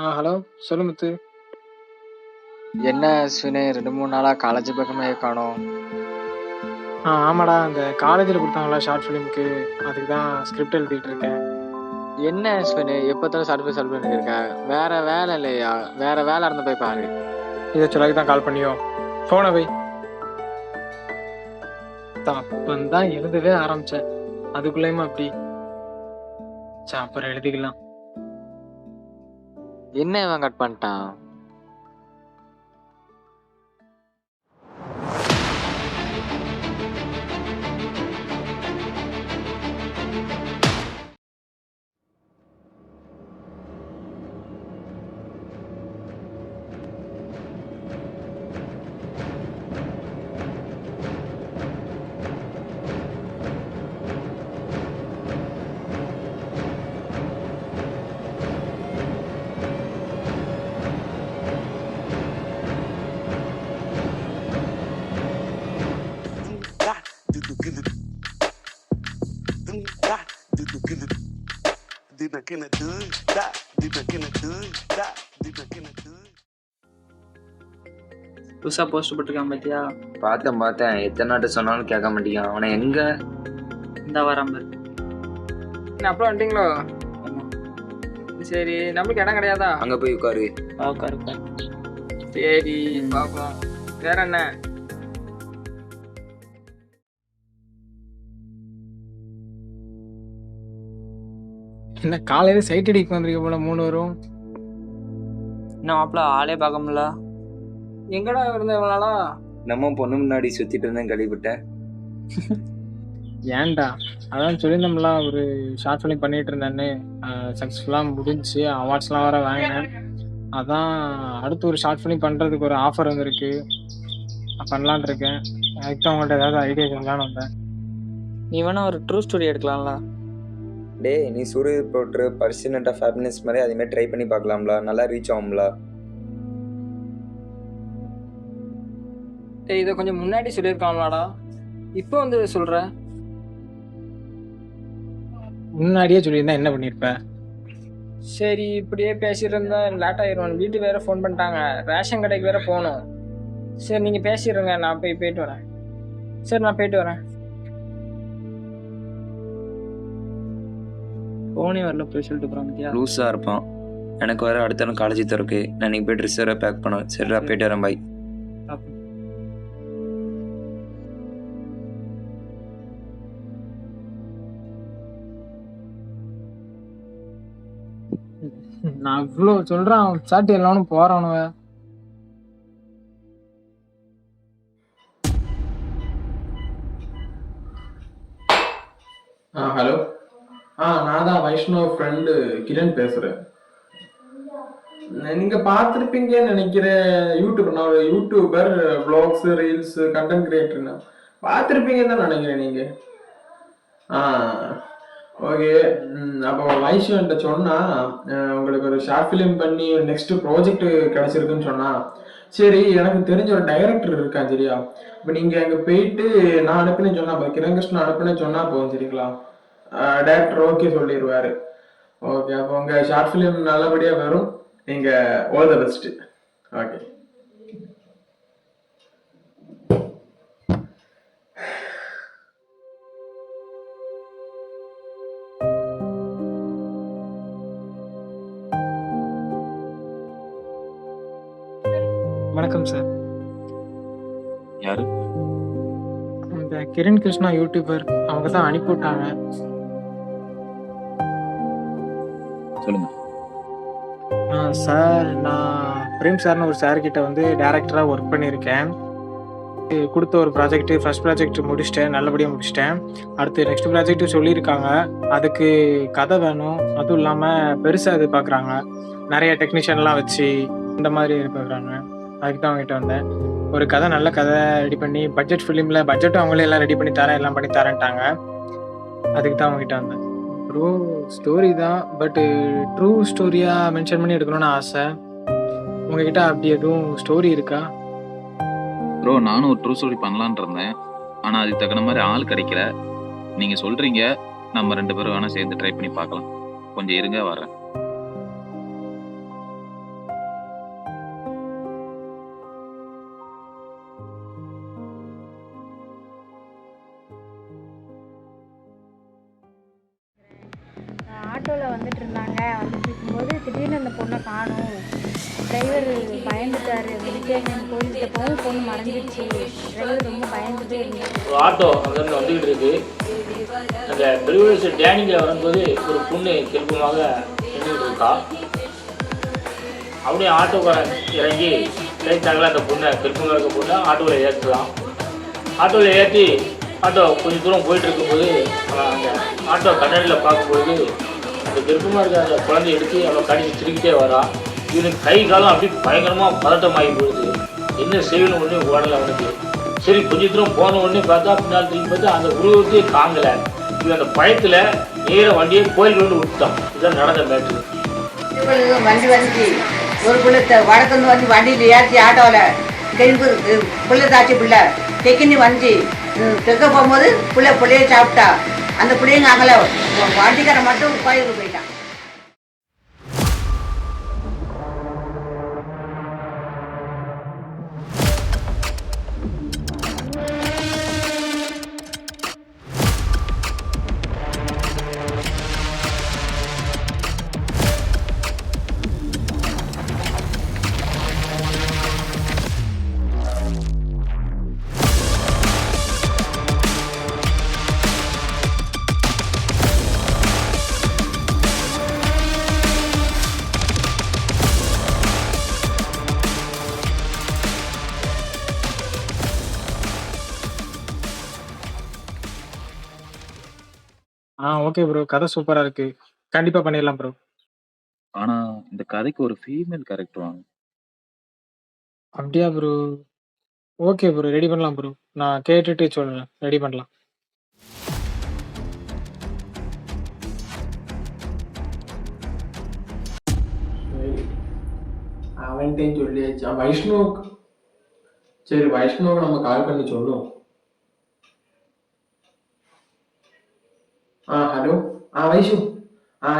Hello. சொல்லு முத்து. என்ன அஸ்வினு 2-3 நாளா காலேஜ் பக்கமே காணோம். ஆமாடா. அந்த காலேஜ்ல குடுத்தாங்கல்ல ஷார்ட் ஃபிலிம்க்கு. அதுக்கு தான் ஸ்கிரிப்ட் எழுதிட்டு இருக்கேன். என்ன அஸ்வினு எப்ப பார்த்தாலும் ஷார்ட் ஃபிலிம் இருக்க? வேற வேலை இல்லையா? வேற வேலை இருந்தா போய் பாரு. இத சொல்லதுக்கு தான் கால் பண்ணியோ? ஃபோன வை. அப்பந்தான் எழுதவே ஆரம்பிச்சேன். அதுக்குள்ளேயுமா அப்படி? அப்புறம் எழுதிக்கலாம். என்ன இவன் கட் பண்ணிட்டான்? புதுசா போஸ்ட் போட்டிருக்கான் பாத்தியா? பார்த்தேன். எத்தனை நாட்டு சொன்னாலும் கேட்க மாட்டேங்கான். அவனை எங்க? இந்த வராம அப்புறம் வந்துட்டீங்களோ? சரி, நம்மளுக்கு இடம் கிடையாதா? அங்க போய் உட்காரு. உட்காரு. சரி, பாப்போம். வேற என்ன? என்ன காலையில சைட் அடிக்க வந்திருக்க போல 3 வரும். என்ன மாப்பிள்ள ஆளே பார்க்க முடியல? எங்கடா இருந்த இவ்வளவு நாளா? நம்ம பொண்ணு முன்னாடி சுத்திட்டு இருந்தேன், கழிவிட்டேன். ஏன்டா? அதான் சொல்லியிருந்தோம்ல, ஒரு ஷார்ட் ஃபிலிம் பண்ணிட்டு இருந்தேன்னு. சக்ஸஸ்ஃபுல்லாக முடிஞ்சு அவார்ட்ஸ்லாம் வேற வாங்கினேன். அதான் அடுத்து ஒரு ஷார்ட் ஃபிலிம் பண்ணுறதுக்கு ஒரு ஆஃபர் வந்திருக்கு. பண்ணலான் இருக்கேன். அதுக்கு தான் உங்கள்கிட்ட ஏதாவது ஐடியா சொல்லலான்னு வந்தேன். நீ வேணா ஒரு ட்ரூ ஸ்டோரி எடுக்கலாம்ல? டேய், நீ சூரிய போட்டு பர்சனட் ஆஃப் ஹாப்பினஸ் மாதிரி அதே மாதிரி ட்ரை பண்ணி பார்க்கலாம்ல? நல்லா ரீச் ஆகும்ல? இதை கொஞ்சம் முன்னாடி சொல்லியிருக்காங்களாடா, இப்போ வந்து சொல்ற? முன்னாடியே சொல்லியிருந்தா என்ன பண்ணியிருப்ப? சரி, இப்படியே பேசிட்டு இருந்தா லேட் ஆயிரும். வீட்டுக்கு வேற ஃபோன் பண்ணிட்டாங்க, ரேஷன் கடைக்கு வேற போகணும். சரி, நீங்க பேசிடுங்க, நான் போயிட்டு வரேன். சரி, நான் போயிட்டு வரேன். போனே வரல போய் சொல்லிட்டு போறான் பாத்தியா? லூஸா இருப்பான். எனக்கு வர அடுத்த நாள் காலேஜ் திறக்கு. நான் நீ போய் ட்ரெஸ் வேற பேக் பண்ணுவேன். சரிடா, போயிட்டு வரேன். பாய். நான் இவ்வளோ சொல்றேன், சாட்டி எல்லாரும் போறானுவ. ஹலோ. நான் தான் வைஷ்ணவ் ஃப்ரெண்டு கிரண் பேசுறேன். நீங்க பார்த்துருப்பீங்கன்னு நினைக்கிறேன். நான் ஒரு யூடியூபர், வ்ளாக்ஸ், ரீல்ஸ், கண்டென்ட் கிரியேட்டர்னா பார்த்துருப்பீங்கன்னு தான் நினைக்கிறேன் நீங்க. ஓகே. அப்போ வைஷ்ணவன்ட்ட சொன்னா உங்களுக்கு ஒரு ஷார்ட் ஃபிலிம் பண்ணி நெக்ஸ்ட் ப்ராஜெக்ட் கிடைச்சிருக்குன்னு சொன்னா, சரி எனக்கு தெரிஞ்ச ஒரு டைரக்டர் இருக்கான், சரியா? இப்போ நீங்க அங்க போயிட்டு நான் அனுப்பினேன்னு சொன்னா, கிரண்கிருஷ்ணன் அனுப்பினேன்னு சொன்னா போதும், சரிங்களா? டைரக்டர் ஓகே சொல்லிடுவாரு. ஓகே, அப்போ உங்க ஷார்ட் ஃபிலிம் நல்லபடியா வரும். நீங்க ஆல் த பெஸ்ட். ஓகே. வணக்கம் சார். யாரு? இந்த கிரண் கிருஷ்ணா யூடியூபர், அவங்க தான் அனுப்பிவிட்டாங்க. சொல்லுங்க. சார், நான் பிரேம் சார்னு ஒரு சார் கிட்ட வந்து டைரக்டராக ஒர்க் பண்ணியிருக்கேன். கொடுத்த ஒரு ப்ராஜெக்ட், ஃபர்ஸ்ட் ப்ராஜெக்ட் முடிச்சிட்டேன், நல்லபடியாக முடிச்சிட்டேன். அடுத்து நெக்ஸ்ட் ப்ராஜெக்ட் சொல்லியிருக்காங்க. அதுக்கு கதை வேணும், அதுவும் இல்லாமல் பெருசாக எதிர்பார்க்குறாங்க. நிறைய டெக்னீஷியன்லாம் வச்சு இந்த மாதிரி எதிர்பார்க்குறாங்க. அதுக்கு தான் அவங்ககிட்ட வந்தேன். ஒரு கதை, நல்ல கதை ரெடி பண்ணி, பட்ஜெட் ஃபிலிமில் பட்ஜெட்டும் அவங்களே எல்லாம் ரெடி பண்ணி தரேன், எல்லாம் பண்ணி தரேன்ட்டாங்க. அதுக்கு தான் அவங்ககிட்ட வந்தேன். ப்ரோ, ஸ்டோரி தான், பட்டு ட்ரூ ஸ்டோரியாக மென்ஷன் பண்ணி எடுக்கணும்னு ஆசை. உங்ககிட்ட அப்படி எதுவும் ஸ்டோரி இருக்கா? ப்ரோ, நானும் ஒரு ட்ரூ ஸ்டோரி பண்ணலான் இருந்தேன். ஆனால் அதுக்கு தகுந்த மாதிரி ஆள் கிடைக்கல. நீங்கள் சொல்கிறீங்க, நம்ம 2 பேரும் வேணால் சேர்ந்து ட்ரை பண்ணி பார்க்கலாம். கொஞ்சம் இருங்க, வரேன். ஆட்டோவில் வந்துட்டு இருந்தாங்க. வந்துட்டு இருக்கும்போது திடீர்னு அந்த பொண்ணை காணும். டிரைவர் பயந்துட்டாரு. வெஜிடேரியன் கோயில்கிட்ட போகவும் பொண்ணு மறைஞ்சிடுச்சு. டிரைவர் ரொம்ப பயந்துட்டே இருந்தார். ஒரு ஆட்டோ அங்கேருந்து வந்துக்கிட்டு இருக்கு. அந்த பெருவெளிச்சு டேனிங்கில் வரும்போது ஒரு பொண்ணு திருப்பமாக நின்றுட்டு இருக்கா. அப்படியே ஆட்டோக்காரன் இறங்கி லைட்டாகல அந்த பொண்ணை திருப்பமாக இருக்க பொண்ணை ஆட்டோவில் ஏற்றலாம். ஆட்டோவில் ஏற்றி ஆட்டோ கொஞ்சம் தூரம் போயிட்டு இருக்கும்போது அந்த ஆட்டோ கண்ணாடியில் பார்க்கும்போது அந்த திருப்பமாக இருக்க அந்த குழந்தைய எடுத்து அவளை கடிச்சு திருக்கிட்டே வரா. இவனுக்கு கை காலம் அப்படி பயங்கரமாக பதட்டமாகி போயிடுது. என்ன செய்யணும் ஒன்று ஓடலை அவனுக்கு. சரி கொஞ்சம் தூரம் போன உடனே பார்த்தா பின்னால் திரும்பி பார்த்தா அந்த உருவத்தையே காங்கலை. இவன் அந்த பயத்தில் நேராக வண்டியை கோயில் கொண்டு விட்டுட்டான். இதுதான் நடந்த மேட்ரு. வண்டி வந்துச்சு. ஒரு பிள்ளை வடக்கு வந்து வண்டியில் ஏற்றி ஆட்டோவில் திரும்பி பிள்ளை தாச்சி பிள்ளை தெக்கின்னு வந்து தெக்க போகும்போது பிள்ளைய சாப்பிட்டா. அந்த பிள்ளைங்க அங்கே வண்டிக்காரன் மட்டும் கோயிலுக்கு போயிட்டான். Okay bro. கதை சூப்பரா இருக்கு. கண்டிப்பா பண்ணிடலாம் ப்ரோ. ஆனா இந்த கதைக்கு ஒரு ஃபீமேல் கேரக்டர் வாங்க. அப்படியா ப்ரோ? Okay bro. ரெடி பண்ணலாம் ப்ரோ. நான் கேட்டுட்டு சொல்றேன். ரெடி பண்ணலாம். அவன்கிட்டையும் சொல்லியாச்சு. வைஷ்ணுவுக்கு சரி வைஷ்ணுவுக்கு நம்ம கால் பண்ணி சொல்லுவோம். ஹலோ. வைஷு,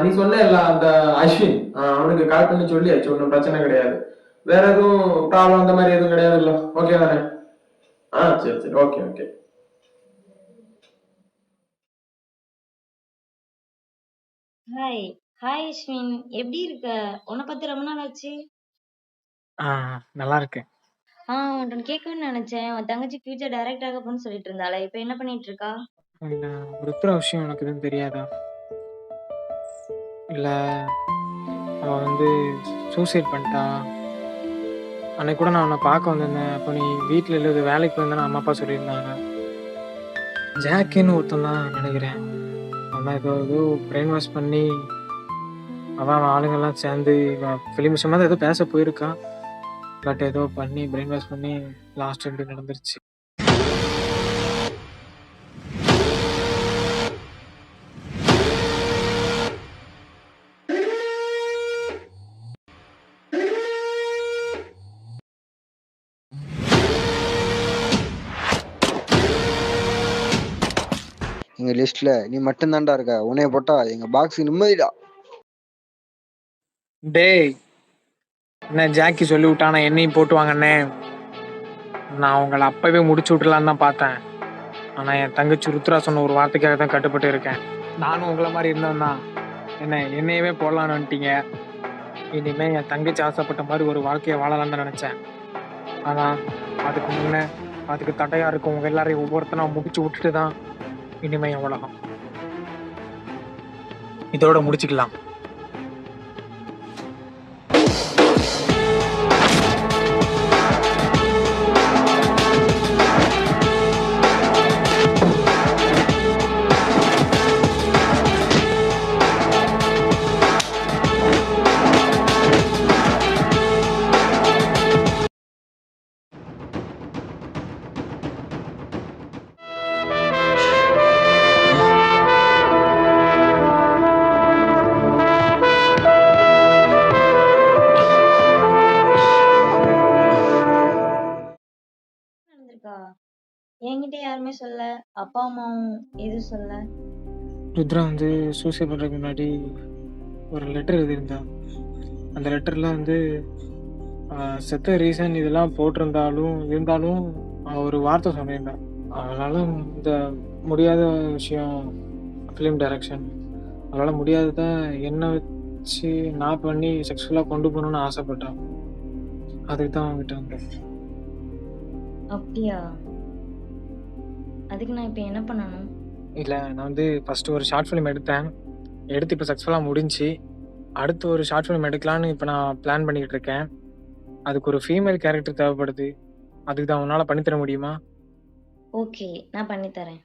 நீ சொன்னல அந்த அஸ்வின், அவனுக்கு கால் பண்ணி சொல்லியாச்சு. ஒன்றும் பிரச்சனை கிடையாது. வேற எதுவும் ப்ராப்ளம் அந்த மாதிரி எதுவும் கிடையாது இல்ல? ஓகே தானே? சரி சரி. Okay okay. Hi hi Ashwin, எப்படி இருக்க? உன்னை பத்தி ரொம்ப நாள் ஆச்சு. நல்லா இருக்கேன். உன்னை கேட்கணும்னு நினைச்சேன். உன் தங்கச்சி ஃபியூச்சர் டைரக்டர் ஆக போன்னு சொல்லிட்டு இருந்தாளே, இப்போ என்ன பண்ணிட்டு இருக்கா? ருத்ரா விஷயம் உனக்கு எதுவும் தெரியாதா? இல்ல அவன் வந்து சூசைட் பண்ணிட்டா. அன்னைக்கு கூட நான் உன்னை பார்க்க வந்திருந்தேன். அப்போ நீ வீட்டில் இல்லை வேலைக்கு போயிருந்தேன்னு அம்மா அப்பா சொல்லியிருந்தாங்க. ஜாக்கின்னு ஒருத்தன் தான் நினைக்கிறேன். அவன் ஏதோ பிரெயின் வாஷ் பண்ணி அவன் ஆளுங்கெல்லாம் சேர்ந்து ஃபிலிம் விஷயமா தான் ஏதோ பேச போயிருக்கான். பட் ஏதோ பண்ணி பிரெயின் வாஷ் பண்ணி லாஸ்ட் இப்படி நடந்துருச்சு. எங்க லிஸ்ட்ல நீ மட்டும் தான்டா இருக்க. உன்னைய போட்டா எங்க பாக்ஸ் நிம்மதிடா. டேய், என்ன ஜாக்கி சொல்லி விட்டானா என்னையும் போட்டுவாங்கண்ணே. நான் அவங்கள அப்பவே முடிச்சு விட்டுலான்னு தான் பார்த்தேன். ஆனா என் தங்கச்சி ருத்ரா சொன்ன ஒரு வார்த்தைக்காக தான் கட்டுப்பட்டு இருக்கேன். நானும் உங்களை மாதிரி இருந்தேன் தான். என்னையவே போடலான்னு வந்துட்டீங்க. இனிமே என் தங்கச்சி ஆசைப்பட்ட மாதிரி ஒரு வாழ்க்கையை வாழலான்னு தான் நினைச்சேன். ஆனா அதுக்கு முன்ன அதுக்கு தடையா இருக்கும் உங்க எல்லாரையும் ஒவ்வொருத்தனா முடிச்சு விட்டுட்டு தான் இனிமே என் உலகம். இதோட முடிச்சுக்கலாம். என்கிட்ட யாருமே சொல்ல, அப்பா அம்மாவும் எதுவும் சொல்ல. ருத்ரா வந்து சூசைட் பண்ணுறதுக்கு முன்னாடி ஒரு லெட்டர் எழுதியிருந்தா. அந்த லெட்டரில் வந்து செத்த ரீசன் இதெல்லாம் இருந்தாலும் ஒரு வார்த்தை சொல்லியிருந்தேன். அதனால இந்த முடியாத விஷயம் ஃபிலிம் டைரக்ஷன். அவளால் முடியாததை என்ன வச்சு நான் பண்ணி செக்ஷுவலாக கொண்டு போகணுன்னு ஆசைப்பட்டான். அதுக்கு தான் அவங்ககிட்ட வந்தேன். அப்படியா? அதுக்கு நான் இப்போ என்ன பண்ணணும்? இல்லை, நான் வந்து ஃபஸ்ட்டு ஒரு ஷார்ட் ஃபிலிம் எடுத்தேன். எடுத்து இப்போ சக்ஸஸ்ஃபுல்லாக முடிஞ்சு அடுத்து ஒரு ஷார்ட் ஃபிலிம் எடுக்கலான்னு இப்போ நான் பிளான் பண்ணிக்கிட்டு இருக்கேன். அதுக்கு ஒரு ஃபீமேல் கேரக்டர் தேவைப்படுது. அதுக்கு தான் உன்னால் பண்ணித்தர முடியுமா? ஓகே, நான் பண்ணித்தரேன்.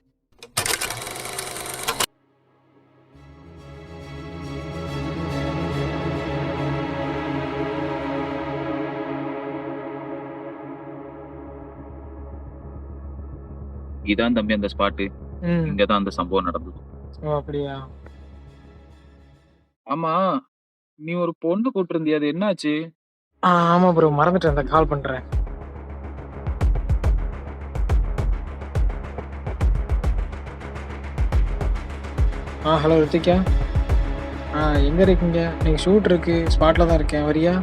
இதான் தம்பி அந்த ஸ்பாட்டு. ம். இங்கதான் அந்த சம்பவம் நடந்தது. ஓ, அப்படியா? ஆமா, நீ ஒரு பொண்ணு கூட்டிருந்தியே, அது என்னாச்சு? ஆமாம் ப்ரோ, மறந்துட்டேன். அந்த கால் பண்ணுறேன். ஹலோ ரித்திகா. எங்கே இருக்கீங்க? நீங்கள் ஷூட் இருக்கு, ஸ்பாட்டில் தான் இருக்கேன். வரியா?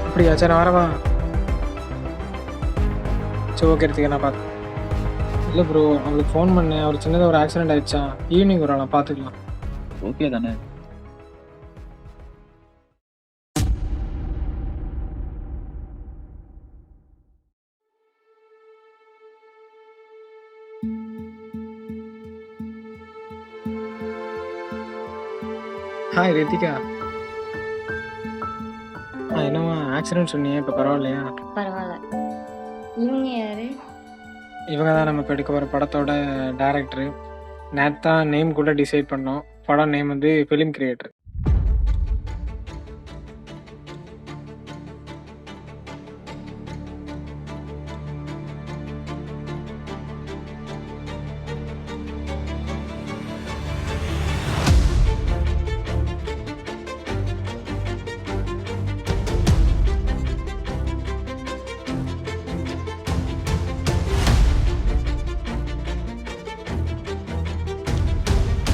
அப்படியா? சரி, நான் வரவா? சரி, ஓகே ரித்திகா, நான் பார்த்து. இல்லை ப்ரோ, அவளுக்கு ஃபோன் பண்ணேன். அவர் சின்னதாக ஒரு ஆக்சிடென்ட் ஆயிடுச்சான். ஈவினிங் வரலாம், பார்த்துக்கலாம். ஓகே தானே? ஹாய் ரித்திகா. என்னம்மா ஆக்சிடென்ட் சொன்னீங்க, இப்போ பரவாயில்லையா? பரவாயில்ல. இவங்க யாரு? இவங்க தான் நம்ம இப்போ எடுக்க போகிற படத்தோட டேரக்டரு. நேற்று தான் நேம் கூட டிசைட் பண்ணோம். படம் நேம் வந்து film creator.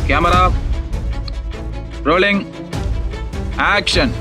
Camera rolling, action.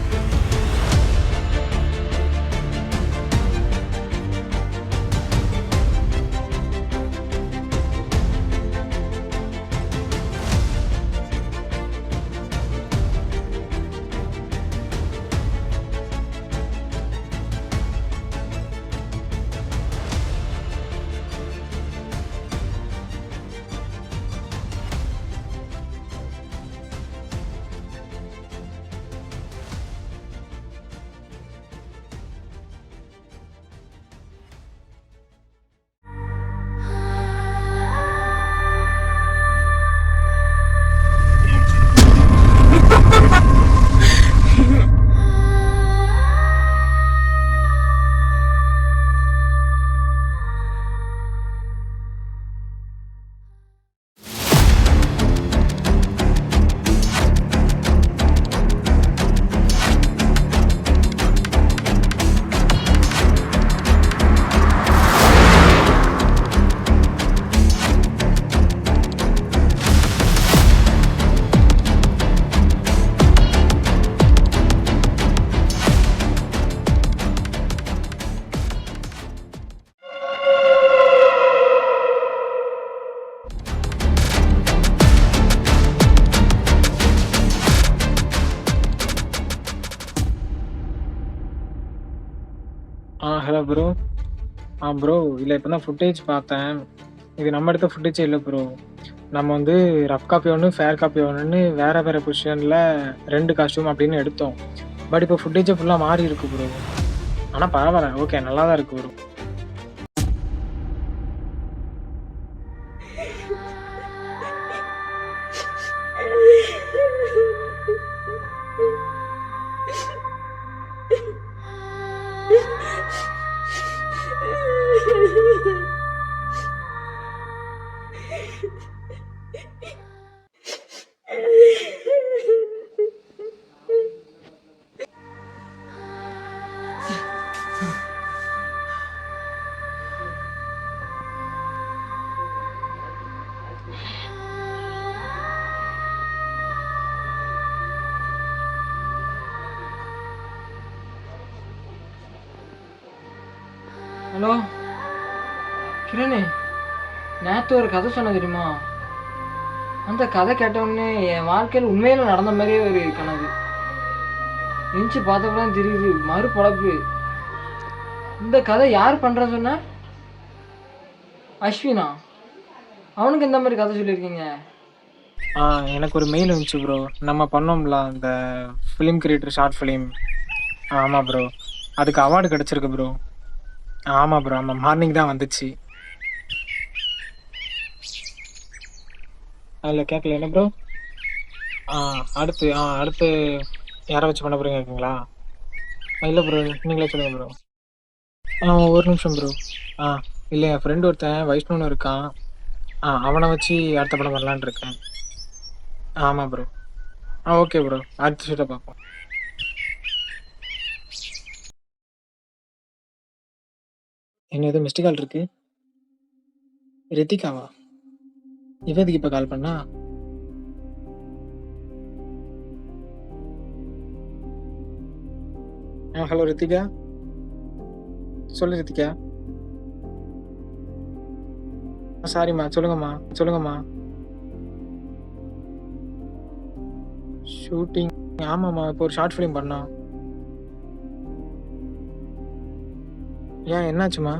Hello bro. Bro, இல்லை இப்போ தான் ஃபுட்டேஜ் பார்த்தேன். இது நம்ம எடுத்த ஃபுட்டேஜே இல்லை ப்ரோ. நம்ம வந்து ரஃப் காப்பி ஒன்று, ஃபேர் காப்பி ஒன்றுன்னு வேறு வேறு பொசிஷனில் 2 காஸ்டியூம் அப்படின்னு எடுத்தோம். பட் இப்போ ஃபுட்டேஜே ஃபுல்லாக மாறி இருக்கு ப்ரோ. ஆனால் பரவாயில்ல, ஓகே, நல்லா தான் இருக்கு ப்ரோ. ஹலோ கிரணே, நேற்று ஒரு கதை சொன்ன தெரியுமா? அந்த கதை கேட்டவுடனே என் வாழ்க்கையில் உண்மையில நடந்த மாதிரியே ஒரு கனவு. எந்திச்சு பார்த்தப்பதான் தெரியுது மறுபழப்பு. இந்த கதை யார் பண்ணுறேன்னு சொன்ன? அஸ்வினா. அவனுக்கு இந்த மாதிரி கதை சொல்லியிருக்கீங்க? எனக்கு ஒரு மெயில் வந்துச்சு ப்ரோ. நம்ம பண்ணோம்ல அந்த ஃபிலிம் கிரியேட்டர் ஷார்ட் ஃபிலிம். ஆமாம் ப்ரோ. அதுக்கு அவார்டு கிடச்சிருக்கு ப்ரோ. ஆமாம் ப்ரோ. ஆமாம், மார்னிங் தான் வந்துச்சு. அதில் கேட்கல என்ன ப்ரோ? அடுத்து யாரை வச்சு பண்ண போகிறீங்க இருக்குங்களா? இல்லை ப்ரோ, நீங்களே சொல்லுங்கள் ப்ரோ. ஒரு நிமிஷம் ப்ரோ. இல்லை, என் ஃப்ரெண்டு ஒருத்தன் வைஷ்ணுன்னு இருக்கான். அவனை வச்சு அடுத்த படம் பண்ணலான்னு இருக்கேன். ஆமாம் ப்ரோ. ஓகே ப்ரோ, அடுத்த ஷூட்டை பார்ப்போம். என்ன எதுவும் மிஸ்டு கால் இருக்கு? ரித்திகாவா? இவதுக்கு இப்போ கால் பண்ணா? ஹலோ ரித்திகா. சொல்லு ரித்திகா. சாரிம்மா, சொல்லுங்கம்மா. ஷூட்டிங் ஆமாம்மா, இப்போ ஒரு ஷார்ட் ஃபிலிம் பண்ணோம். ஏன் என்னாச்சுமா?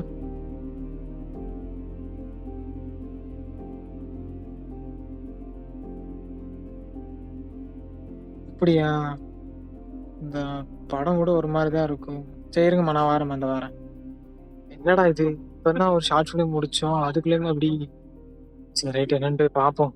அப்படியா? இந்த படம் கூட ஒரு மாதிரி தான் இருக்கும். சரி இருங்கம்மா, நான் வரேன், அந்த வாரேன். என்னடா இது, இப்போ தான் ஒரு ஷார்ட் ஃபிலிம் முடித்தோம், அதுக்குள்ளேயும் அப்படி. சரி ரைட், என்னன்ட்டு பார்ப்போம்.